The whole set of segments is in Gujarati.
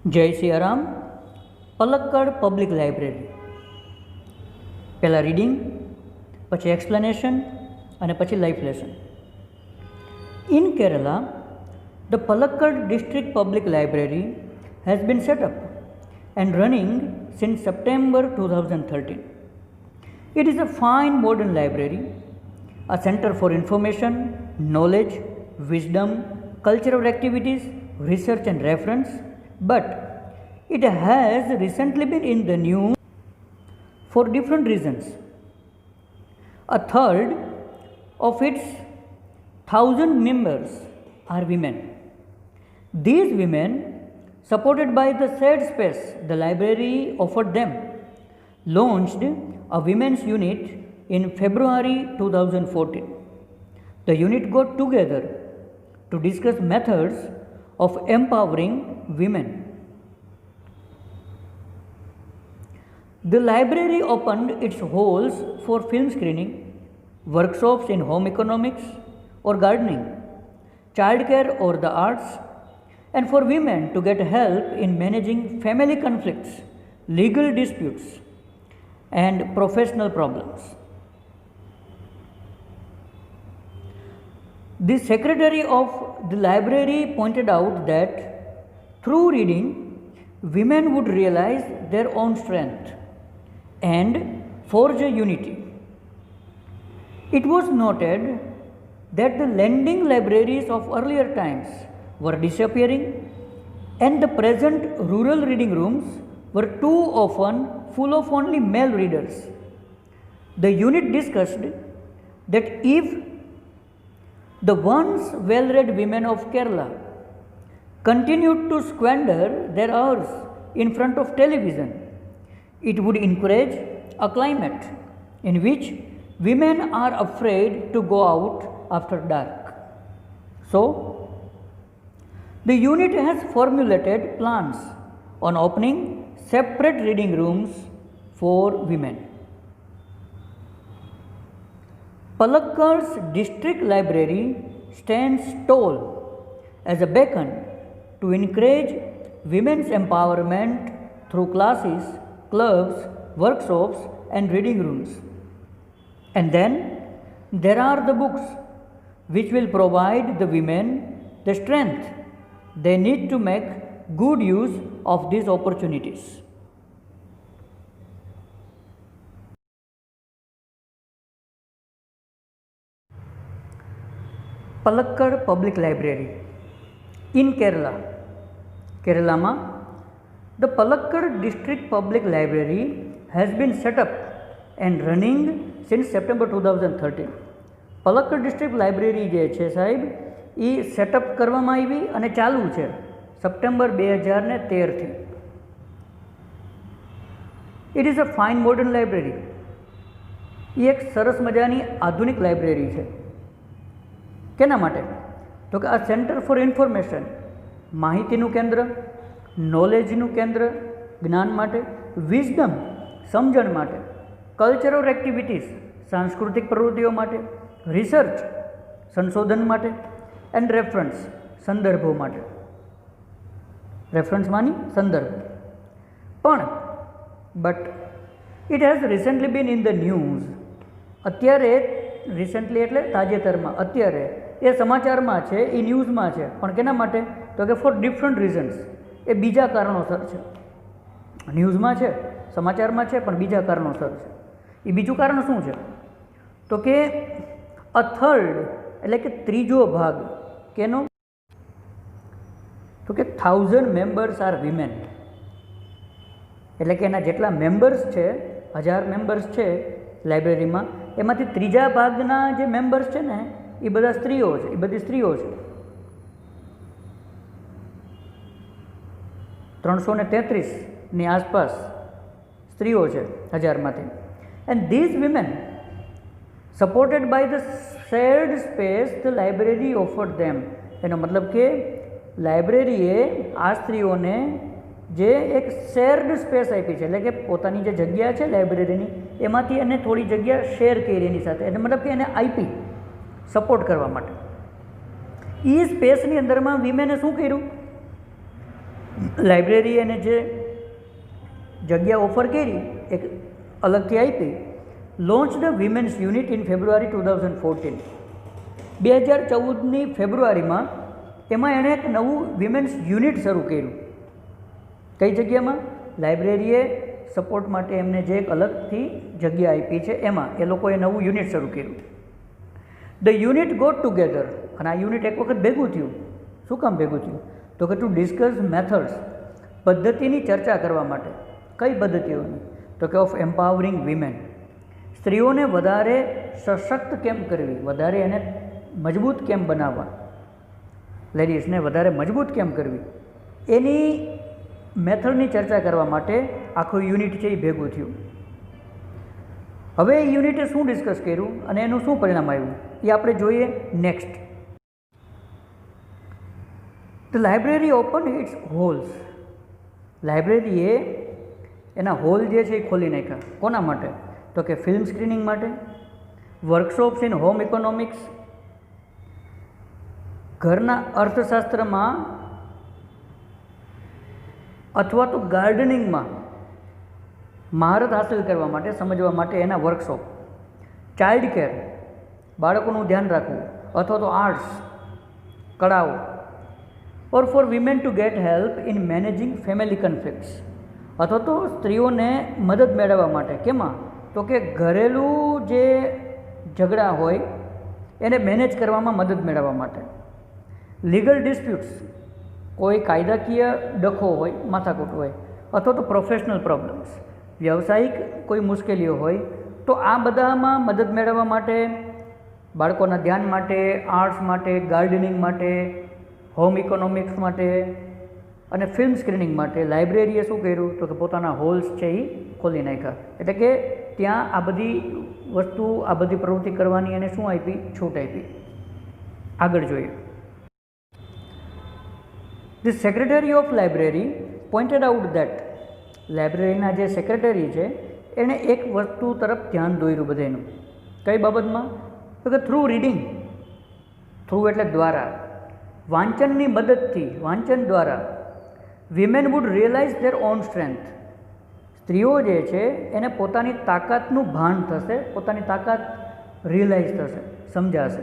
जय सियाराम। पलक्कड़ पब्लिक लाइब्रेरी पहला रीडिंग, पछी एक्सप्लेनेशन અને પછી life lesson. In Kerala, the Palakkad District Public Library has been set up and running since September 2013. It is a fine modern library, a center for information, knowledge, wisdom, cultural activities, research and reference, but it has recently been in the news for different reasons. A third of its 1,000 members are women. These women, supported by the shared space the library offered them, launched a women's unit in February 2014. The unit got together to discuss methods of empowering women. The library opened its halls for film screening, workshops in home economics or gardening, childcare or the arts, and for women to get help in managing family conflicts, legal disputes, and professional problems. The secretary of the library pointed out that through reading, women would realize their own strength and forge a unity. It was noted that the lending libraries of earlier times were disappearing and the present rural reading rooms were too often full of only male readers. The unit discussed that if the once well-read women of Kerala continued to squander their hours in front of television, it would encourage a climate in which women are afraid to go out after dark. So, the unit has formulated plans on opening separate reading rooms for women. Palakkad's district library stands tall as a beacon to encourage women's empowerment through classes, clubs, workshops, and reading rooms. And then there are the books which will provide the women the strength they need to make good use of these opportunities. Palakkad Public Library in Kerala. Kerala, the Palakkad District Public Library has been set up and running since September 2013. Palakkad District Library જે છે સાહેબ એ સેટઅપ કરવામાં આવી અને ચાલુ છે સપ્ટેમ્બર 2013થી. It is a fine modern library. એ એક સરસ મજાની આધુનિક લાઇબ્રેરી છે. કેના માટે? તો કે આ સેન્ટર ફોર ઇન્ફોર્મેશન, માહિતીનું કેન્દ્ર, નોલેજનું કેન્દ્ર, જ્ઞાન માટે, વિઝડમ, સમજણ માટે, કલ્ચરલ એક્ટિવિટીઝ, સાંસ્કૃતિક પ્રવૃત્તિઓ માટે, રિસર્ચ, સંશોધન માટે, એન્ડ રેફરન્સ, સંદર્ભો માટે. રેફરન્સ માની સંદર્ભ. પણ it has recently bin in the news. અત્યારે રિસેન્ટલી એટલે તાજેતરમાં, અત્યારે એ સમાચારમાં છે, એ ન્યૂઝમાં છે. પણ કેના માટે? તો કે ફોર ડિફરન્ટ રીઝન્સ. એ બીજા કારણોસર છે. ન્યૂઝમાં છે, સમાચારમાં છે, પણ બીજા કારણોસર છે. એ બીજું કારણ શું છે? તો કે અ થર્ડ એટલે કે ત્રીજો ભાગ કેનો? તો કે 1,000 મેમ્બર્સ આર વિમેન. એટલે કે એના જેટલા મેમ્બર્સ છે, 1000 મેમ્બર્સ છે લાઇબ્રેરીમાં, એમાંથી ત્રીજા ભાગના જે મેમ્બર્સ છે ને એ બધા સ્ત્રીઓ છે. એ બધી સ્ત્રીઓ છે. 333ની આસપાસ સ્ત્રીઓ છે 1000માંથી. And these women, supported by the shared space the library offered them. એનો મતલબ કે લાઇબ્રેરીએ આ સ્ત્રીઓને જે એક શેર્ડ સ્પેસ આપી છે, એટલે કે પોતાની જે જગ્યા છે લાઇબ્રેરીની, એમાંથી એને થોડી જગ્યા શેર કરી એની સાથે. એટલે મતલબ કે એને આપી સપોર્ટ કરવા માટે. એ સ્પેસની અંદરમાં વિમેને શું કર્યું? લાઇબ્રેરી એને જે જગ્યા ઓફર કરી એક અલગથી આપી, launch the women's unit in February 2014. 2014ની ફેબ્રુઆરીમાં એમાં એણે એક નવું વિમેન્સ યુનિટ શરૂ કર્યું. કઈ જગ્યામાં? લાઇબ્રેરીએ સપોર્ટ માટે એમને જે એક અલગથી જગ્યા આપી છે એમાં એ લોકોએ નવું યુનિટ શરૂ કર્યું. ધ યુનિટ ગોટ ટુગેધર, અને આ યુનિટ એક વખત ભેગું થયું. શું કામ ભેગું થયું? તો કે ટુ ડિસ્કસ મેથડ્સ, પદ્ધતિની ચર્ચા કરવા માટે. કઈ પદ્ધતિઓની? તો કે ઓફ એમ્પાવરિંગ વિમેન, સ્ત્રીઓને વધારે સશક્ત કેમ કરવી, વધારે એને મજબૂત કેમ બનાવવા, લેડીઝને વધારે મજબૂત કેમ કરવી, એની મેથડની ચર્ચા કરવા માટે આખું યુનિટ છે એ ભેગું થયું. હવે એ યુનિટે શું ડિસ્કસ કર્યું અને એનું શું પરિણામ આવ્યું એ આપણે જોઈએ next. The library open its halls, લાઇબ્રેરીએ એના હોલ જે છે એ ખોલી નાખ્યા. કોના માટે? તો કે ફિલ્મ સ્ક્રીનિંગ માટે, વર્કશોપ્સ ઇન હોમ ઇકોનોમિક્સ, ઘરના અર્થશાસ્ત્રમાં અથવા તો ગાર્ડનિંગમાં મહારત હાંસલ કરવા માટે, સમજવા માટે એના વર્કશોપ, ચાઇલ્ડ કેર, બાળકોનું ધ્યાન રાખવું, અથવા તો આર્ટ્સ, કળાઓ, or for women to get help in managing family conflicts, અથવા તો સ્ત્રીઓને મદદ મેળવવા માટે. કેમાં? તો કે ઘરેલું જે ઝઘડા હોય એને મેનેજ કરવામાં મદદ મેળવવા માટે. લીગલ ડિસ્પ્યુટ્સ, કોઈ કાયદાકીય ડખો હોય, માથાકૂટ હોય, અથવા તો પ્રોફેશનલ પ્રોબ્લેમ્સ, વ્યવસાયિક કોઈ મુશ્કેલીઓ હોય, તો આ બધામાં મદદ મેળવવા માટે, બાળકોના ધ્યાન માટે, આર્ટ્સ માટે, ગાર્ડનિંગ માટે, હોમ ઇકોનોમિક્સ માટે અને ફિલ્મ સ્ક્રીનિંગ માટે લાઇબ્રેરીએ શું કર્યું? તો કે પોતાના હોલ્સ છે એ ખોલી નાખ્યા. એટલે કે ત્યાં આ બધી વસ્તુ, આ બધી પ્રવૃત્તિ કરવાની એને શું આપી? છૂટ આપી. આગળ જોઈએ. The secretary of library pointed out that, લાઇબ્રેરીના જે સેક્રેટરી છે એણે એક વસ્તુ તરફ ધ્યાન દોર્યું બધાનું. કઈ બાબતમાં? તો કે થ્રુ રીડિંગ, થ્રુ એટલે દ્વારા, વાંચનની મદદથી, વાંચન દ્વારા women would realise their own strength, સ્ત્રીઓ જે છે એને પોતાની તાકાતનું ભાન થશે, પોતાની તાકાત રિયલાઇઝ થશે, સમજાશે,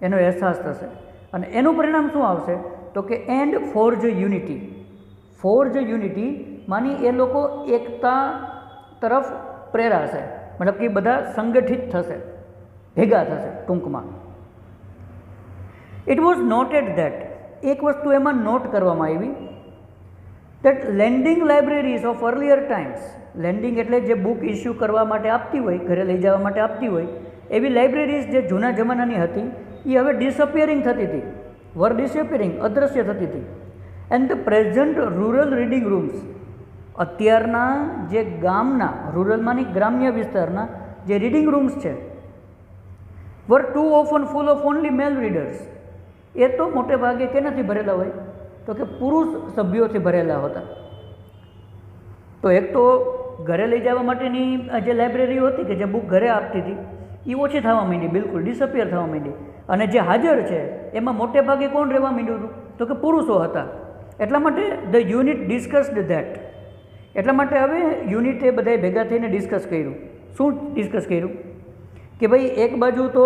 એનો અહેસાસ થશે. અને એનું પરિણામ શું આવશે? તો કે and forge unity, forge unity માની એ લોકો એકતા તરફ પ્રેરાશે, મતલબ કે બધા સંગઠિત થશે, ભેગા થશે ટૂંકમાં. ઇટ વોઝ નોટેડ ધેટ, એક વસ્તુ એમાં નોટ કરવામાં આવી, that landing libraries of earlier times, landing એટલે જે બુક ઇસ્યુ કરવા માટે આપતી હોય, ઘરે લઈ જવા માટે આપતી હોય, એવી લાઇબ્રેરીઝ જે જૂના જમાનાની હતી એ હવે ડિસઅપિયરિંગ થતી હતી, વર ડિસઅપિયરિંગ, અદૃશ્ય થતી હતી. And the present rural reading rooms, અત્યારના જે ગામના, રૂરલમાંની ગ્રામ્ય વિસ્તારના જે રીડિંગ રૂમ્સ છે, were too often full of only male readers, એ તો મોટે ભાગે કેનાથી ભરેલા હોય? તો કે પુરુષ સભ્યોથી ભરેલા હતા. તો એક તો ઘરે લઈ જવા માટેની જે લાઇબ્રેરીઓ હતી કે જે બુક ઘરે આપતી હતી એ ઓછી થવા માંડી, બિલકુલ ડિસઅપિયર થવા માંડી. અને જે હાજર છે એમાં મોટે ભાગે કોણ રહેવા માંડ્યું હતું? તો કે પુરુષો હતા. એટલા માટે ધ યુનિટ ડિસ્કસ્ડ ધેટ, એટલા માટે હવે યુનિટે બધાએ ભેગા થઈને ડિસ્કસ કર્યું. શું ડિસ્કસ કર્યું? કે ભાઈ એક બાજુ તો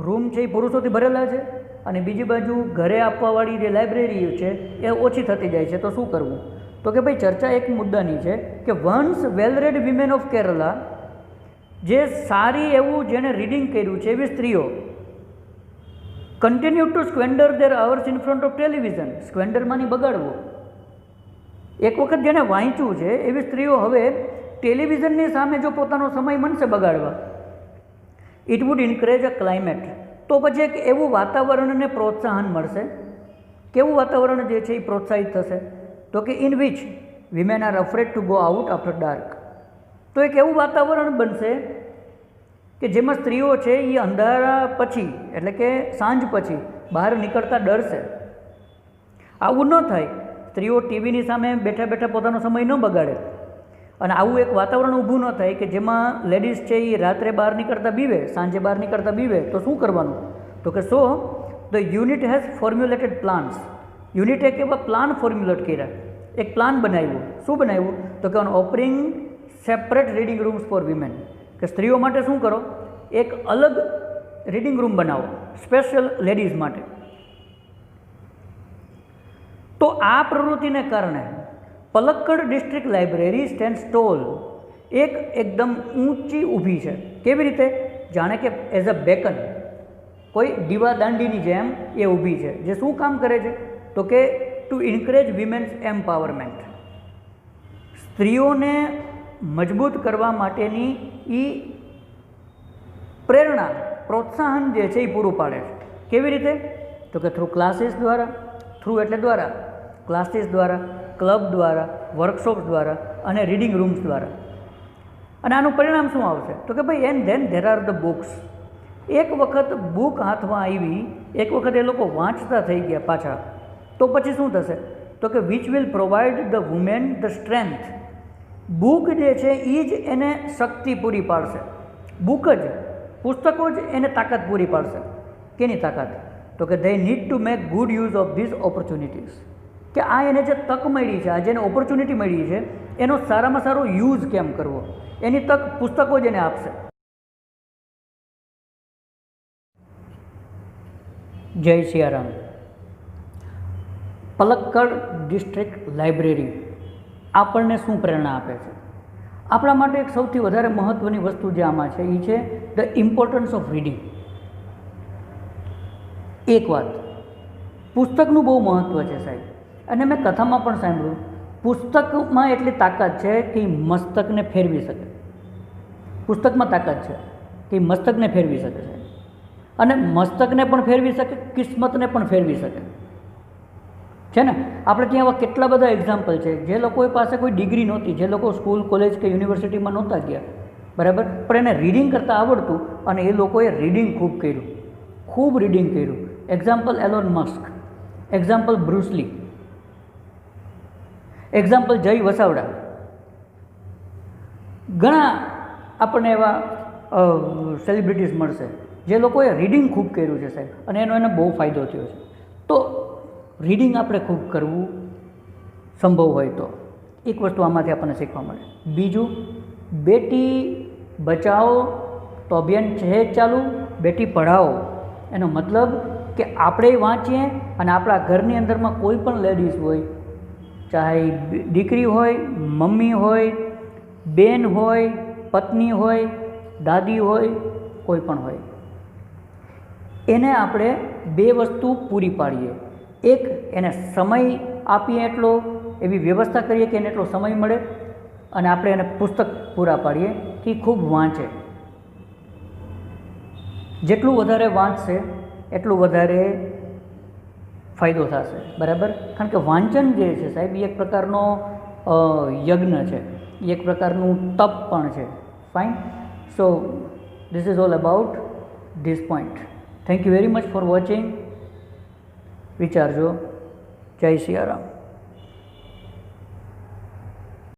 રૂમ છે એ પુરુષોથી ભરેલા છે અને બીજી બાજુ ઘરે આપવાવાળી જે લાઇબ્રેરી છે એ ઓછી થતી જાય છે, તો શું કરવું? તો કે ભાઈ ચર્ચા એક મુદ્દાની છે કે once well read women of Kerala, જે સારી એવું જેણે રીડિંગ કર્યું છે એવી સ્ત્રીઓ, continue to squander their hours in front of television, સ્ક્વેન્ડરમાંની બગાડવો. એક વખત જેણે વાંચ્યું છે એવી સ્ત્રીઓ હવે ટેલિવિઝનની સામે જો પોતાનો સમય મનશે બગાડવા, it would encourage a climate, તો પછી એક એવું વાતાવરણને પ્રોત્સાહન મળશે. કેવું વાતાવરણ જે છે એ પ્રોત્સાહિત થશે? તો કે in which women R afraid to go out after dark, તો એક એવું વાતાવરણ બનશે કે જેમાં સ્ત્રીઓ છે એ અંધારા પછી, એટલે કે સાંજ પછી બહાર નીકળતા ડરશે. આવું ન થાય, સ્ત્રીઓ ટીવીની સામે બેઠા બેઠા પોતાનો સમય ન બગાડે, અને આવું એક વાતાવરણ ઊભું ન થાય કે જેમાં લેડીઝ છે એ રાત્રે બહાર નીકળતા બીવે, સાંજે બહાર નીકળતા બીવે, તો શું કરવાનું? તો કે so the unit has formulated plans, યુનિટેક એવા પ્લાન ફોર્મ્યુલેટ કર્યા, એક પ્લાન બનાવ્યો. શું બનાવ્યું? તો કે on offering separate reading rooms for women, કે સ્ત્રીઓ માટે શું કરો, એક અલગ રીડિંગ રૂમ બનાવો સ્પેશિયલ લેડીઝ માટે. તો આ પ્રવૃત્તિને કારણે Palakkad district library stands tall, એકદમ ઊંચી ઊભી છે. કેવી રીતે? જાણે કે એઝ અ બેકન, કોઈ દીવા દાંડીની જેમ એ ઊભી છે. જે શું કામ કરે છે? તો કે ટુ ઇન્કરેજ વિમેન્સ એમ્પાવરમેન્ટ, સ્ત્રીઓને મજબૂત કરવા માટેની એ પ્રેરણા, પ્રોત્સાહન જે છે એ પૂરું પાડે છે. કેવી રીતે? તો કે થ્રુ ક્લાસીસ દ્વારા, થ્રુ એટલે દ્વારા, ક્લાસીસ દ્વારા, ક્લબ દ્વારા, વર્કશોપ દ્વારા અને રીડિંગ રૂમ્સ દ્વારા. અને આનું પરિણામ શું આવશે? તો કે ભાઈ and then there are the books. એક વખત બુક હાથમાં આવી, એક વખત એ લોકો વાંચતા થઈ ગયા પાછા, તો પછી શું થશે? તો કે which will provide the women the strength. Book જે છે એ જ એને શક્તિ પૂરી પાડશે. બુક જ, પુસ્તકો જ એને તાકાત પૂરી પાડશે. કેની તાકાત? તો કે they need to make good use of this opportunities, કે આ એને જે તક મળી છે, આ જેને ઓપોર્ચ્યુનિટી મળી છે, એનો સારામાં સારો યુઝ કેમ કરવો, એની તક પુસ્તકો જ એને આપશે. જય સિયારામ. પલક્કડ ડિસ્ટ્રિક્ટ લાઇબ્રેરી આપણને શું પ્રેરણા આપે છે? આપણા માટે એક સૌથી વધારે મહત્ત્વની વસ્તુ જે આમાં છે એ છે ધ ઇમ્પોર્ટન્સ ઓફ રીડિંગ. એક વાત, પુસ્તકનું બહુ મહત્ત્વ છે સાહેબ, અને મેં કથામાં પણ સાંભળ્યું, પુસ્તકમાં એટલી તાકાત છે કે મસ્તકને ફેરવી શકે. પુસ્તકમાં તાકાત છે કે મસ્તકને ફેરવી શકે છે, અને મસ્તકને પણ ફેરવી શકે, કિસ્મતને પણ ફેરવી શકે છે ને. આપણે ત્યાં આવા કેટલા બધા એક્ઝામ્પલ છે, જે લોકો પાસે કોઈ ડિગ્રી નહોતી, જે લોકો સ્કૂલ, કોલેજ કે યુનિવર્સિટીમાં નહોતા ગયા, બરાબર, પણ એને રીડિંગ કરતાં આવડતું અને એ લોકોએ રીડિંગ ખૂબ કર્યું, ખૂબ રીડિંગ કર્યું. Example alone Musk, example Bruce લી, એક્ઝામ્પલ જય વસાવડા. ઘણા આપણને એવા સેલિબ્રિટીઝ મળશે જે લોકોએ રીડિંગ ખૂબ કર્યું છે સાહેબ, અને એને બહુ ફાયદો થયો છે. તો રીડિંગ આપણે ખૂબ કરવું સંભવ હોય તો એક વસ્તુ આમાંથી આપણને શીખવા મળે. બીજું, બેટી બચાવો તો અભિયાન છે ચાલુ, બેટી પઢાઓ એનો મતલબ કે આપણે વાંચીએ અને આપણા ઘરની અંદરમાં કોઈ પણ લેડીઝ હોય, ચાહે દીકરી હોય, મમ્મી હોય, બેન હોય, પત્ની હોય, દાદી હોય, કોઈ પણ હોય, એને આપણે બે વસ્તુ પૂરી પાડીએ. એક, એને સમય આપીએ, એટલો એવી વ્યવસ્થા કરીએ કે એને એટલો સમય મળે, અને આપણે એને પુસ્તક પૂરા પાડીએ કે ખૂબ વાંચે. જેટલું વધારે વાંચશે એટલું વધારે ફાયદો થશે, બરાબર. કારણ કે વાંચન જે છે સાહેબ એ એક પ્રકારનો યજ્ઞ છે, એ એક પ્રકારનું તપ પણ છે. Fine. So this is all about this point. Thank you very much for watching. વિચારજો. જય સિયારામ.